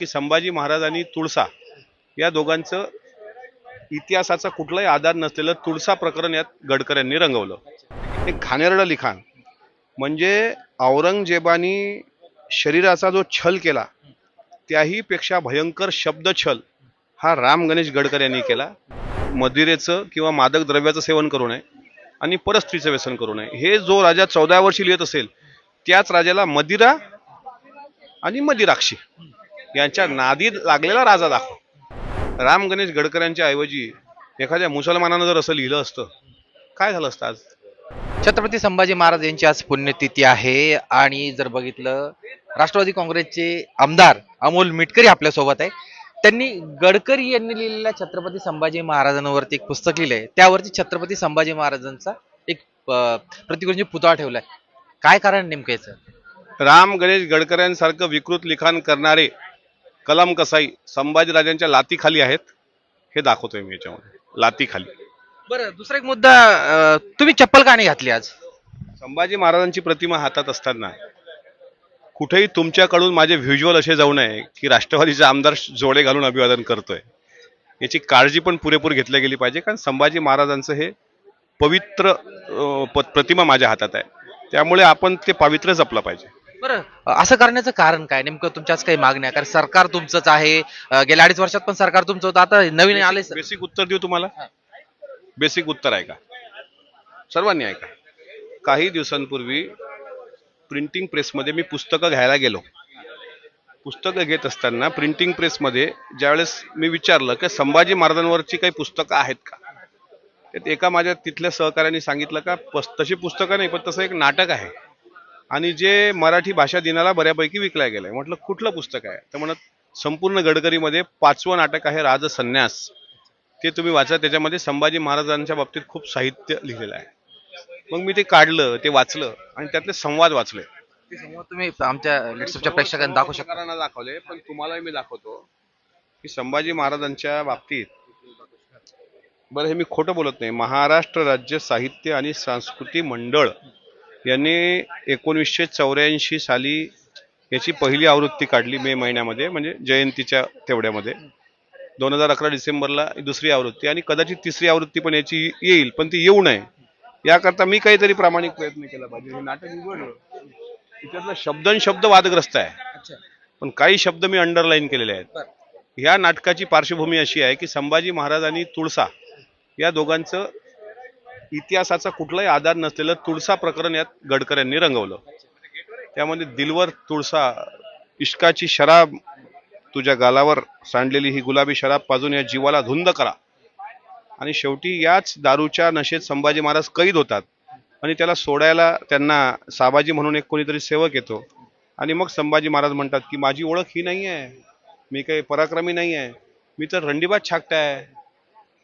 की संभाजी महाराज आणि तुळसा या दोघांचं इतिहासाचा कुठलाही आधार नसलेलं तुळसा प्रकरण यात गडकऱ्यांनी रंगवलं. हे घाणेरडं लिखाण म्हणजे औरंगजेबानी शरीराचा जो छल केला त्याही पेक्षा भयंकर शब्दछल हा राम गणेश गडकर यांनी केला. मदिरेचं किंवा मादक द्रव्याचं सेवन करू नये आणि परस्त्रीचं व्यसन करू नये. हे जो राजा 14 वर्षी लिहित असेल त्याच राजाला मदिरा आणि मदिराक्षी यांच्या नादी लागलेला राजा दाखव. राम गणेश गडकऱ्यांच्या ऐवजी एखाद्या मुसलमानानं जर असं लिहिलं असतं काय झालं असतं आज. छत्रपती संभाजी महाराज यांची आज पुण्यतिथी आहे आणि जर बघितलं राष्ट्रवादी काँग्रेसचे आमदार अमोल मिटकरी आपल्यासोबत आहे. त्यांनी गडकरी यांनी लिहिलेल्या छत्रपती संभाजी महाराजांवरती एक पुस्तक लिहिलंय, त्यावरती छत्रपती संभाजी महाराजांचा एक प्रतिकृती पुतळा ठेवलाय. काय कारण नेमकं याचं? राम गणेश गडकऱ्यांसारखं विकृत लिखाण करणारे कलम कसाई संभाजीराजांच्या लातीखाली आहेत हे दाखवतोय मी याच्यामध्ये. लातीखाली. बरं, दुसरा एक मुद्दा, तुम्ही चप्पल का नाही घातली आज? संभाजी महाराजांची प्रतिमा हातात असताना कुठेही तुमच्याकडून माझे व्हिज्युअल असे जाऊ नये की राष्ट्रवादीचे आमदार जोडे घालून अभिवादन करतोय. याची काळजी पण पुरेपूर घेतली गेली पाहिजे, कारण संभाजी महाराजांचं हे पवित्र प्रतिमा माझ्या हातात आहे, त्यामुळे आपण ते पावित्र्य जपलं पाहिजे. बरं, असं करण्याचं कारण काय नेमकं? तुमच्याच काही मागण्या? कारण सरकार तुमचंच आहे, गेल्या 2.5 वर्षात पण सरकार तुमचं होतं, आता नवीन आले. बेसिक उत्तर देऊ तुम्हाला. बेसिक उत्तर आहे का सर्वांनी ऐका. काही दिवसांपूर्वी प्रिंटिंग प्रेसमध्ये मी पुस्तकं घ्यायला गेलो. पुस्तकं घेत असताना प्रिंटिंग प्रेसमध्ये ज्यावेळेस मी विचारलं की संभाजी महाराजांवरची काही पुस्तकं आहेत का, त्यात एका माझ्या तिथल्या सहकाऱ्यांनी सांगितलं का तशी पुस्तकं नाही, पण तसं एक नाटक आहे आणि जे मराठी भाषा दिनाला बऱ्यापैकी विकलं गेलंय. म्हटलं कुठलं पुस्तक आहे, तर म्हणत संपूर्ण गडकरीमध्ये 5वं नाटक आहे राजसन्यास, ते तुम्ही वाचा, त्याच्यामध्ये संभाजी महाराजांच्या बाबतीत खूप साहित्य लिहिलेलं आहे. मग मी ते काढलं, ते वाचलं आणि त्यातले संवाद वाचले. ते समोर तुम्ही आमच्या लेट्सअपच्या प्रेक्षकांना दाखवू शकता. प्रकारांना दाखवले, पण तुम्हालाही मी दाखवतो की संभाजी महाराजांच्या बाबतीत, बरं हे मी खोटं बोलत नाही, महाराष्ट्र राज्य साहित्य आणि सांस्कृतिक मंडळ यांनी 1984 साली याची पहिली आवृत्ती काढली मे महिन्यामध्ये, म्हणजे जयंतीच्या तेवढ्यामध्ये. 2011 डिसेंबरला दुसरी आवृत्ती आणि कदाचित तिसरी आवृत्ती पण याची येईल, पण ती येऊ नये याकरता मी काहीतरी प्रामाणिक प्रयत्न केला पाहिजे. हे नाटक उघडलं, त्याच्यातला शब्द वादग्रस्त आहे, पण काही शब्द मी अंडरलाईन केलेले आहेत. ह्या नाटकाची पार्श्वभूमी अशी आहे की संभाजी महाराज आणि तुळसा या दोघांचं इतिहासाचा कुठलाही आधार नसलेलं तुळसा प्रकरण यात गडकऱ्यांनी रंगवलं. त्यामध्ये दिलवर तुळसा, इश्काची शराब, तुझ्या गालावर सांडलेली ही गुलाबी शराब पाजून या जीवाला धुंद करा, आणि शेवटी याच दारूच्या नशेत संभाजी महाराज कैद होतात आणि त्याला सोडायला त्यांना साबाजी म्हणून एक कोणीतरी सेवक येतो आणि मग संभाजी महाराज म्हणतात की माझी ओळख ही नाही आहे, मी काही पराक्रमी नाही आहे, मी तर रणडीबाज छाकटा आहे,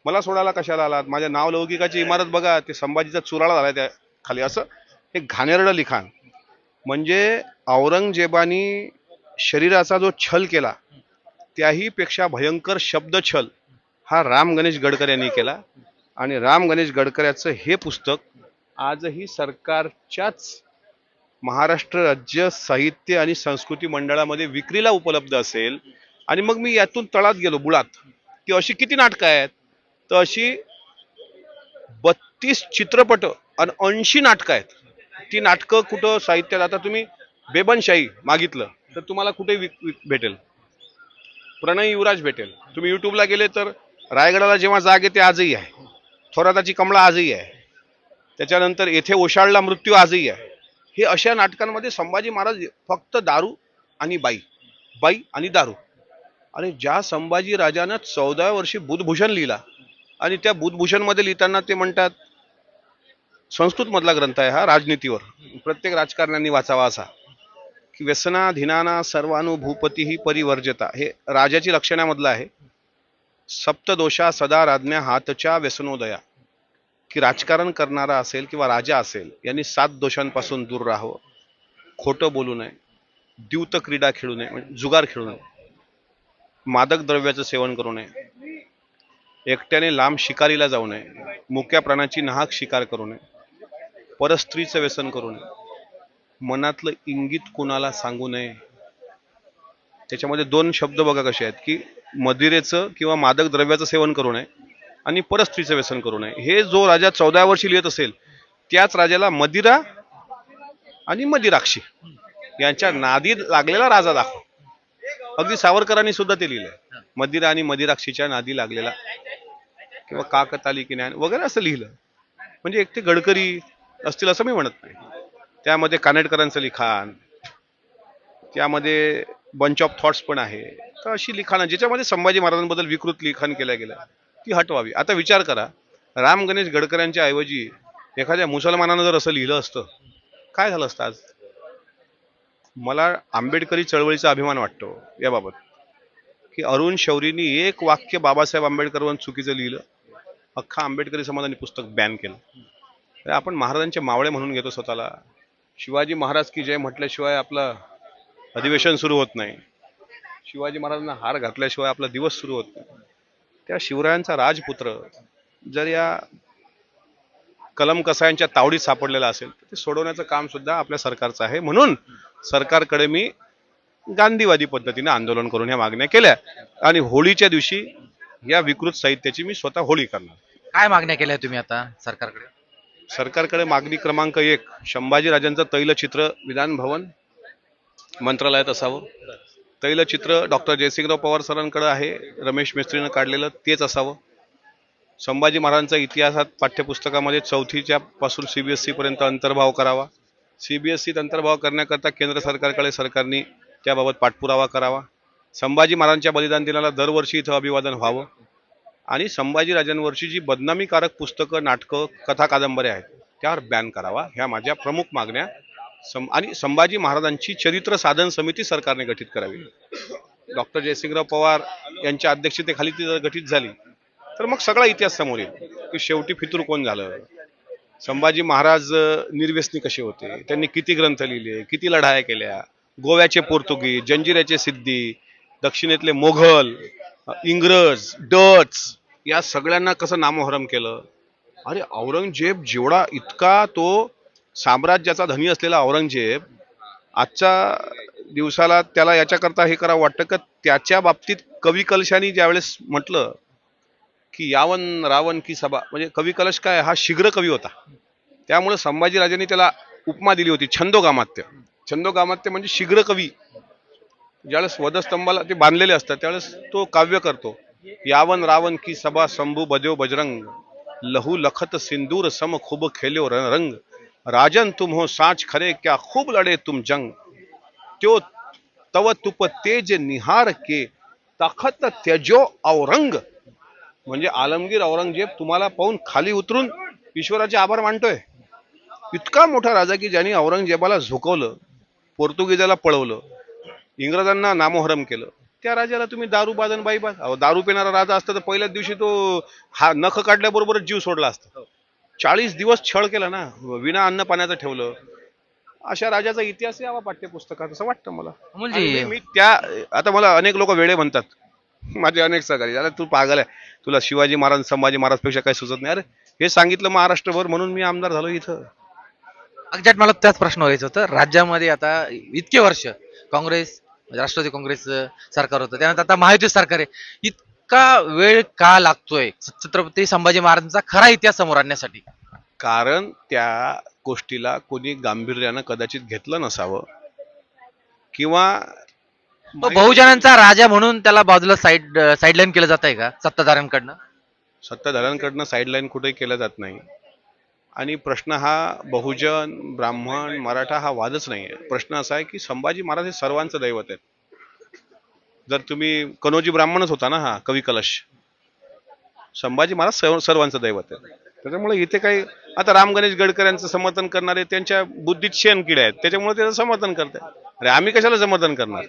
मला सोडायला कशाला आलात, माझ्या नाव लौकिकाची इमारत बघा, ते संभाजीचा चुराळा झालाय त्या खाली. असं हे घाणेरडं लिखाण म्हणजे औरंगजेबानी शरीराचा जो छल केला त्याही पेक्षा भयंकर शब्दछल हा राम गणेश गडकर यांनी केला. आणि राम गणेश गडकऱ्याचं हे पुस्तक आजही सरकारच्याच महाराष्ट्र राज्य साहित्य आणि संस्कृती मंडळामध्ये विक्रीला उपलब्ध असेल. आणि मग मी यातून तळात गेलो बुळात की अशी किती नाटकं आहेत, तर अशी 32 चित्रपट आणि 80 नाटकं आहेत. ती नाटकं कुठं साहित्यात, आता तुम्ही बेबनशाही मागितलं तर तुम्हाला कुठे भेटेल, प्रणय युवराज भेटेल. तुम्ही युट्यूबला गेले तर रायगडाला जेव्हा जाग येते आजही आहे, थोराताची कमळा आजही आहे, त्याच्यानंतर येथे ओशाळला मृत्यू आजही आहे. हे अशा नाटकांमध्ये संभाजी महाराज फक्त दारू आणि बाई, बाई आणि दारू. आणि ज्या संभाजी राजानं 14 वर्षी बुधभूषण लिहिला आणि त्या बुधभूषण मध्ये लिहिताना ते म्हणतात, संस्कृत मधला ग्रंथ आहे हा राजनीतीवर, प्रत्येक राजकारण्यांनी वाचावा असा, की व्यसनाधीनाना सर्वानुभूपती ही परिवर्जता, हे राजाची लक्षणामधलं आहे. सप्तदोषा सदा राज्ञा हातच्या व्यसनोदया, की राजकारण करणारा असेल किंवा राजा असेल यांनी 7 दोषांपासून दूर राहावं. खोटं बोलू नये, द्यूत क्रीडा खेळू नये म्हणजे जुगार खेळू नये, मादक द्रव्याचं सेवन करू नये, एकट्याने लांब शिकारीला जाऊ नये, मुक्या प्राण्याची नाहक शिकार करू नये, परस्त्रीचं व्यसन करू नये, मनातलं इंगित कुणाला सांगू नये, त्याच्यामध्ये दोन शब्द बघा कसे आहेत की मदिरेचं किंवा मादक द्रव्याचं सेवन करू नये आणि परस्त्रीचं व्यसन करू नये. हे जो राजा 14 वर्षी लिहित असेल त्याच राजाला मदिरा आणि मदिराक्षी यांच्या नादी लागलेला राजा दाखव. अगदी सावरकरांनी सुद्धा ते लिहिलंय, मदिरा आणि मदिराक्षीच्या नादी लागलेला किंवा काकताली की ज्ञान वगैरे असं लिहिलं. म्हणजे एक ते गडकरी असतील असं मी म्हणत नाही. त्यामध्ये कानेटकरांचं लिखाण, त्यामध्ये बंच ऑफ थॉट्स पण आहे. तर अशी लिखाणं ज्याच्यामध्ये संभाजी महाराजांबद्दल विकृत लिखाण केलं गेलं ती हटवावी. आता विचार करा, राम गणेश गडकऱ्यांच्या ऐवजी एखाद्या मुसलमानानं जर असं लिहिलं असतं काय झालं असतं आज. मला आंबेडकरी चळवळीचा अभिमान वाटतो याबाबत की अरुण शौरींनी एक वाक्य बाबासाहेब आंबेडकरवर चुकीचं लिहिलं, अख्खा आंबेडकरी समाजाने पुस्तक बॅन केलं. तर आपण महाराजांचे मावळे म्हणून घेतो स्वतःला. शिवाजी महाराज की जय म्हटल्याशिवाय आपलं अधिवेशन सुरू होत नाही. शिवाजी महाराजांना हार घातल्याशिवाय आपला दिवस सुरू होत नाही. त्या शिवरायांचा राजपुत्र जर या कलम कसायांच्या तावडीत सापडलेला असेल तर ते सोडवण्याचं काम सुद्धा आपल्या सरकारचं आहे. म्हणून सरकारकडे मी गांधीवादी पद्धतीने आंदोलन करून ह्या मागण्या केल्या आणि होळीच्या दिवशी या विकृत साहित्याची मी स्वतः होळी करणार. काय मागण्या केल्या तुम्ही आता सरकारकडे? सरकारकडे मागणी क्रमांक 1, संभाजीराजांचं तैलचित्र विधान भवन मंत्रालयात असावं. तैलचित्र डॉक्टर जयसिंगराव पवार सरांकडे आहे, रमेश मिस्त्रीनं काढलेलं तेच असावं. संभाजी महाराजांचा इतिहासात पाठ्यपुस्तकामध्ये 4थीच्या पासून CBSE पर्यंत अंतर्भाव करावा. CBSEत अंतर्भाव करण्याकरता केंद्र सरकारने त्याबाबत पाठपुरावा करावा. संभाजी महाराजांच्या बलिदान दिनाला दरवर्षी इथं अभिवादन व्हावं आणि संभाजीराजांवरची जी बदनामीकारक पुस्तकं, नाटकं, कथा, कादंबऱ्या आहेत त्यावर बॅन करावा. ह्या माझ्या प्रमुख मागण्या. आणि संभाजी महाराजांची चरित्र साधन समिती सरकारने गठीत करावी. डॉक्टर जयसिंगराव पवार यांच्या अध्यक्षतेखाली ती जर गठीत झाली तर मग सगळा इतिहास समोर येईल की शेवटी फितूर कोण झालं, संभाजी महाराज निर्व्यसनी कसे होते, त्यांनी किती ग्रंथ लिहिले, किती लढाया केल्या, गोव्याचे पोर्तुगीज, जंजिऱ्याचे सिद्धी, दक्षिणेतले मोघल, इंग्रज, डच या सगळ्यांना कसं नामोहरम केलं. अरे औरंगजेब जेवढा इतका तो साम्राज्याचा धनी असलेला औरंगजेब आजच्या दिवसाला त्याला याच्याकरता हे करावं वाटतं का त्याच्या बाबतीत कवी कलशानी ज्यावेळेस म्हटलं की यावन रावण की सभा, म्हणजे कवी कलश काय हा शीघ्र कवी होता. त्यामुळे संभाजीराजांनी त्याला उपमा दिली होती छंदोगामात्य. छंदोगामात्य म्हणजे शीघ्र कवी. ज्यावेळेस वधस्तंभाला ते बांधलेले असतात त्यावेळेस तो काव्य करतो. यावन रावण की सभा शंभू बद्यो बजरंग, लहू लखत सिंदूर सम खूब खेल्यो रंग, राजन तुम हो साच खरे क्या खूब लढे तुम जंग, त्यो तव तुप तेज निहार के तखत त्यजो औरंग. म्हणजे आलमगीर औरंगजेब तुम्हाला पाहून खाली उतरून ईश्वराचे आभार मानतोय. इतका मोठा राजा की ज्यांनी औरंगजेबाला झुकवलं, पोर्तुगीजाला पळवलं, इंग्रजांना नामोहरम केलं. त्या राजाला तुम्ही दारू बादन बाई बाद. दारू पिणारा राजा असता तर पहिल्याच दिवशी तो हा नख काढल्याबरोबरच जीव सोडला असता. 40 दिवस छळ केला ना, विना अन्न पाण्याचं ठेवलं. अशा राजाचा इतिहास यावा पाठ्यपुस्तकात असं वाटतं मला. अमोलजी, मी त्या आता मला अनेक लोक वेडे म्हणतात, माझे अनेक सहकारी, अरे तू पागल आहे, तुला शिवाजी महाराज संभाजी महाराज पेक्षा काही सुचत नाही. अरे हे सांगितलं महाराष्ट्रभर म्हणून मी आमदार झालो इथं. एक्झॅक्ट मला त्याच प्रश्न व्हायचं होतं. राज्यामध्ये आता इतके वर्ष काँग्रेस, राष्ट्रवादी काँग्रेस सरकार होतं, त्यानंतर आता महायुती सरकार आहे. इतका वेळ का लागतोय छत्रपती संभाजी महाराजांचा खरा इतिहास समोर आणण्यासाठी? कारण त्या गोष्टीला कोणी गांभीर्यानं कदाचित घेतलं नसावं किंवा तो बहुजनांचा राजा म्हणून त्याला बाजूला साईडलाईन केलं जात आहे का सत्ताधाऱ्यांकडनं? सत्ताधाऱ्यांकडनं साईडलाईन कुठेही केलं जात नाही. आणि प्रश्न हा बहुजन, ब्राह्मण, मराठा हा वादच नाही आहे. प्रश्न असा आहे की संभाजी महाराज हे सर्वांचं दैवत आहेत. जर तुम्ही कनोजी ब्राह्मणच होता ना हा कवी कलश, संभाजी महाराज सर्वांचं दैवत आहे. त्याच्यामुळे इथे काही आता राम गणेश गडकऱ्यांचं समर्थन करणारे त्यांच्या बुद्धीत शेणकिडे आहेत, त्याच्यामुळे त्याचं समर्थन करतात. अरे आम्ही कशाला समर्थन करणार?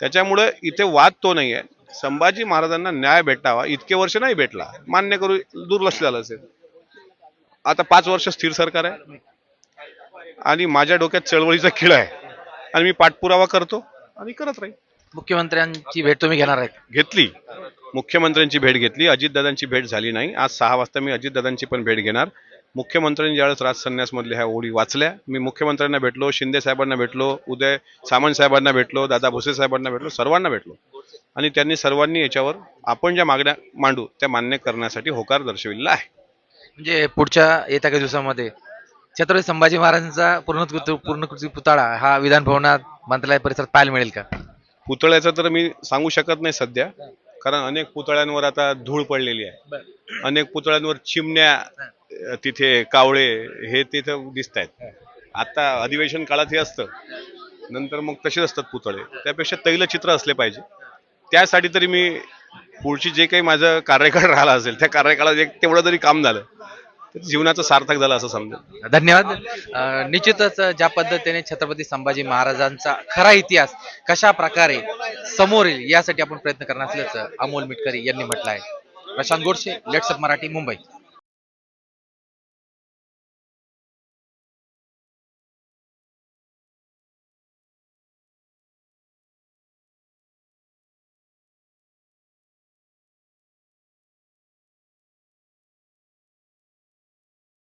त्याच्यामुळे इथे वाद तो नाही आहे. संभाजी महाराजांना न्याय भेटावा, इतके वर्ष नाही भेटला, मान्य करू, दुर्लक्ष झालं असेल. आता 5 वर्ष स्थिर सरकार आहे आणि माझ्या डोक्यात चळवळीचा खिळा आहे आणि मी पाठपुरावा करतो आणि करत राहील. मुख्यमंत्र्यांची भेट तुम्ही घेणार आहेत? घेतली, मुख्यमंत्र्यांची भेट घेतली, अजितदादांची भेट झाली नाही. आज 6 वाजता मी अजितदादांची पण भेट घेणार. मुख्यमंत्र्यांनी ज्यावेळेस राजसन्यासमधल्या ह्या ओळी वाचल्या, मी मुख्यमंत्र्यांना भेटलो, शिंदे साहेबांना भेटलो, उदय सामंत साहेबांना भेटलो, दादा भुसे साहेबांना भेटलो, सर्वांना भेटलो आणि त्यांनी सर्वांनी याच्यावर आपण ज्या मागण्या मांडू त्या मान्य करण्यासाठी होकार दर्शविलेला आहे. म्हणजे पुढच्या येत्या काही दिवसामध्ये छत्रपती संभाजी महाराजांचा पूर्णकृती पुतळा हा विधान भवनात मंत्रालय परिसरात पाहायला मिळेल का? पुतळ्याचं तर मी सांगू शकत नाही सध्या, कारण अनेक पुतळ्यांवर आता धूळ पडलेली आहे. अनेक पुतळ्यांवर चिमण्या, तिथे कावळे हे तिथं दिसत आहेत. आता अधिवेशन काळात हे असतं, नंतर मग तसेच असतात पुतळे. त्यापेक्षा तैलचित्र असले पाहिजे. त्यासाठी तरी मी पुढची जे काही माझं कार्यकाळ राहिला असेल त्या कार्यकाळात एक तेवढं जरी काम झालं तर जीवनाचं सार्थक झालं असं समजेल. धन्यवाद. निश्चितच ज्या पद्धतीने छत्रपती संभाजी महाराजांचा खरा इतिहास कशा प्रकारे समोर येईल यासाठी आपण प्रयत्न करणार असल्याचं अमोल मिटकरी यांनी म्हटलं आहे. Prashant Godse, let's up Marathi, Mumbai.